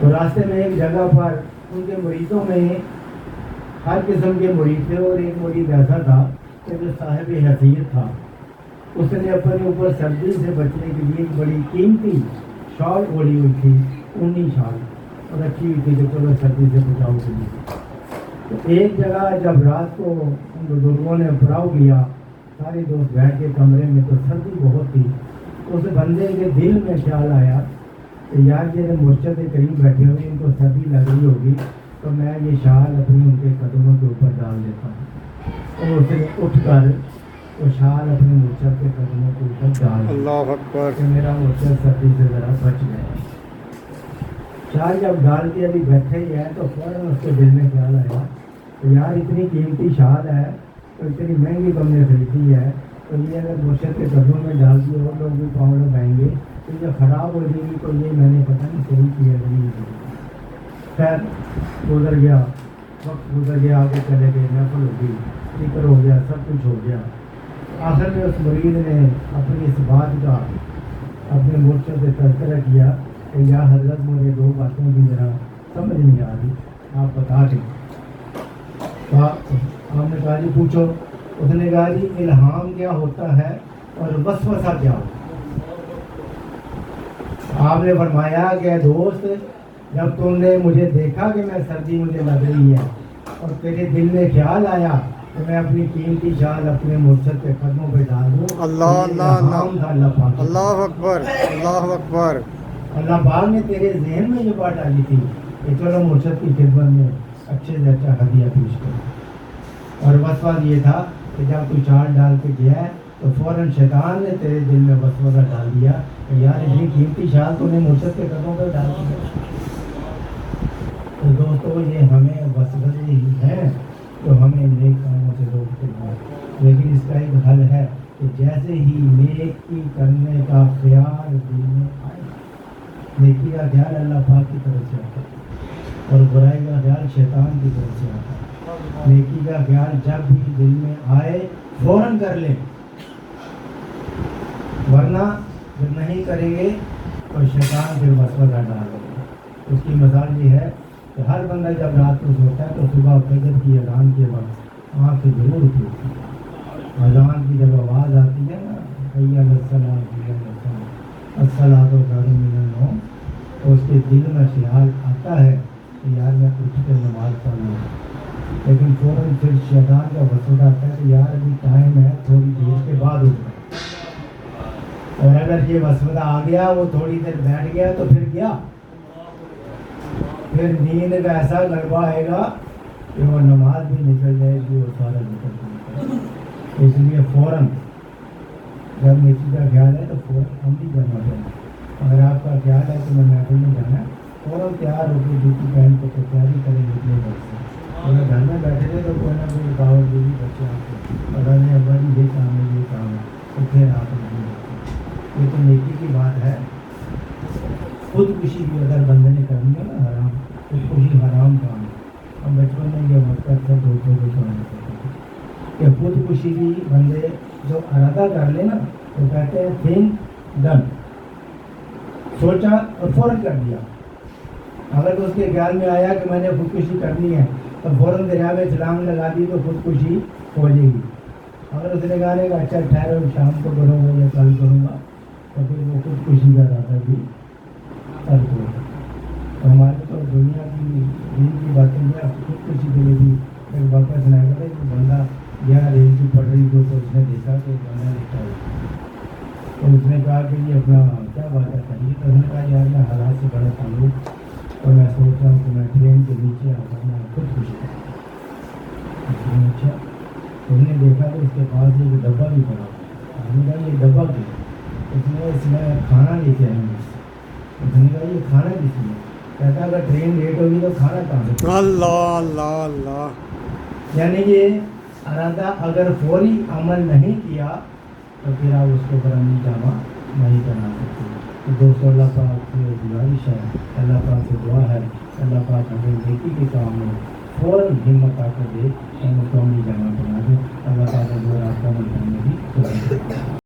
تو راستے میں ایک جگہ پر ان کے مریدوں میں ہر قسم کے مرید تھے، اور ایک مرید ایسا تھا کہ جو صاحب حیثیت تھا. اس نے اپنے اوپر سردی سے بچنے کے لیے ایک بڑی قیمتی شال اوڑھی ہوئی تھی، اونی شال، اور رکھی ہوئی تھی کہ چلو سردی سے بچاؤ کے لیے. تو ایک جگہ جب رات کو ان بزرگوں نے پڑاؤ کیا، سارے دوست بیٹھ کے کمرے میں، تو سردی بہت تھی. اس بندے کے دل میں خیال آیا کہ یار یہ مرشد کریم بیٹھے ہوئے، ان کو سردی لگ رہی ہوگی، تو میں یہ شال اپنی ان کے قدموں کے اوپر ڈال دیتا ہوں. اور اس نے اٹھ کر وہ شال اپنے مرشد کے قدموں کے اوپر ڈال دیا. اللہ اکبر. کہ میرا مرشد سردی سے ذرا بچ گیا. شال جب ڈال کے ابھی بیٹھے ہی ہے تو فوراً اس کے دل میں خیال آیا کہ یار اتنی قیمتی شال ہے، تو اتنی مہنگی تم نے خریدی ہے، تو یہ اگر مرشد کے قدموں میں ڈال دی اور لوگ بھی پاؤں لگائیں گے تو یہ خراب ہو جائے گی. تو یہ میں نے پتہ نہیں صحیح کیا نہیں کیا. خیر گزر گیا، وقت گزر گیا، آگے چلے گئے، محفل ہو گئی، ذکر ہو گیا، سب کچھ ہو گیا. آخر میں اس مرید نے اپنی اس بات کا اپنے مرشد سے تذکرہ کیا کہ یا حضرت مجھے دو باتوں کی ذرا سمجھ نہیں آ رہی، آپ بتا دیں. تو آپ نے کہا جی پوچھو. اس نے کہا جی الہام کیا ہوتا ہے اور وسوسہ کیا ہوتا ہے؟ آپ نے فرمایا کہ دوست، جب تم نے مجھے دیکھا کہ میں سردی مجھے لگ رہی ہے اور تیرے دل میں خیال آیا کہ میں اپنی قیمتی شال اپنے مرشد کے قدموں پہ ڈال دوں، اللہ اللہ اللہ پاک. اللہ اکبر. اللہ اکبر. اللہ پاک نے تیرے ذہن میں یہ بات ڈالی تھی کہ چلو مرشد کی خدمت میں اچھے سے اچھا ہدیہ پیش کرو. اور وسوسہ یہ تھا کہ جب تو شال ڈال کے گیا ہے تو فوراً شیطان نے تیرے دل میں وسوسہ ڈال دیا کہ یار اتنی قیمتی شال تو نے مرشد کے قدموں پہ ڈال دیا. تو دوستو یہ ہمیں وسوسے ہی ہیں جو ہمیں نیک کاموں سے روکتے ہیں. لیکن اس کا ایک حل ہے کہ جیسے ہی نیکی کرنے کا خیال دل میں آئے، نیکی کا خیال اللہ پاک کی طرف سے آتا ہے اور برائی کا خیال شیطان کی طرف سے آتا ہے. نیکی کا خیال جب بھی دل میں آئے فوراً کر لیں، ورنہ جب نہیں کریں گے تو شیطان پھر وسوسہ ڈالے گا. اس کی مثال یہ ہے کہ ہر بندہ جب رات کو سوتا ہے تو صبح فجر کی اذان کے وقت آنکھ سے ضرور کھلتی ہے. اذان کی جب آواز آتی ہے نا، حی علی الصلاۃ حی علی الصلاۃ الصلاۃ خیر من النوم، تو اس کے دل میں خیال آتا ہے کہ یار میں اٹھ کے نماز پڑھ لوں. لیکن فوراً پھر شیطان کا وسوسہ آتا ہے کہ یار ابھی ٹائم ہے، تھوڑی دیر کے بعد اٹھ جائے. اور اگر یہ وسوسہ آ گیا، وہ تھوڑی دیر بیٹھ گیا تو پھر کیا، پھر نیند کا ایسا گڑبڑ آئے گا کہ وہ نماز بھی نکل جائے گی، وہ سارا نکل جائے گا. اس لیے فوراً جب نیکی کا خیال ہے تو فوراً ہم بھی کرنا چاہیے. اگر آپ کا خیال ہے کہ میں محفل میں جانا ہے، فوراً تیار ہو کے ڈیوٹی پہن کے تیاری کریں نکلے گھر سے. اگر گھر میں بیٹھے تھے تو کوئی نہ کوئی رکاوٹ دے گی بچے آپ کو، پتا نہیں ابا جی یہ کام ہے یہ کام ہے، تو پھر آپ نہیں رکھتے. یہ تو نیکی کی بات ہے. خودکشی بھی اگر بندے نے کرنی ہے نا، حرام خودکشی حرام کام ہے. ہم بچپن میں یہ وقت اکثر دوستوں کو سنایا کرتے تھے کہ خودکشی بھی بندے جو ارادہ کر لے نا تو کہتے ہیں تھنک ڈن، سوچا اور فوراً کر دیا. اگر اس کے خیال میں آیا کہ میں نے خودکشی کرنی ہے تو فوراً دریا میں چھلانگ لگا دی تو خودکشی ہو جائے گی. اگر اس نے کہا کہ اچھا ٹھہرو شام کو کروں گا یا کل کروں گا، تو پھر وہ خودکشی کا ارادہ بھی ترک ہوگا. تو ہمارے تو دنیا کی دین کی باتیں جو خودکشی کے لیے بھی ایک واقعہ سنایا کرے کہ بندہ گیا ریل کی پٹری کو، تو اس نے دیکھا کہ بندہ لکھا ہوا، تو اس نے کہا کہ یہ اپنا کیا بات ہے کریے. تو اس نے کہا یار میں حالات سے بڑا تعلق اور میں سوچ رہا ہوں کہ میں ٹرین کے نیچے آ کر میں خودکشی کروں. اچھا، تو اس نے دیکھا تو اس کے پاس ایک ڈبہ بھی پڑا ہوا. اس نے کہا یہ ڈبہ کیا؟ اس میں کھانا لے کے آئیں گے. اس نے کہا یہ کھانا کس لیے؟ کہتا اگر ٹرین لیٹ ہوگی تو کھانا کہاں سے؟ اللہ اللہ اللہ. یعنی یہ ارادہ اگر فوری عمل نہیں کیا تو پھر آپ اس کو برہمی جامع نہیں بنا سکتے. تو دوستو اللہ پاک سے گزارش ہے، اللہ پاک سے دعا ہے، اللہ پاک ہمیں نیکی کے کام میں فوراً ہمت آ کر دے، ہم قومی جامع بنا دیں. اللہ پاک کو آپ کا مل کرنے کی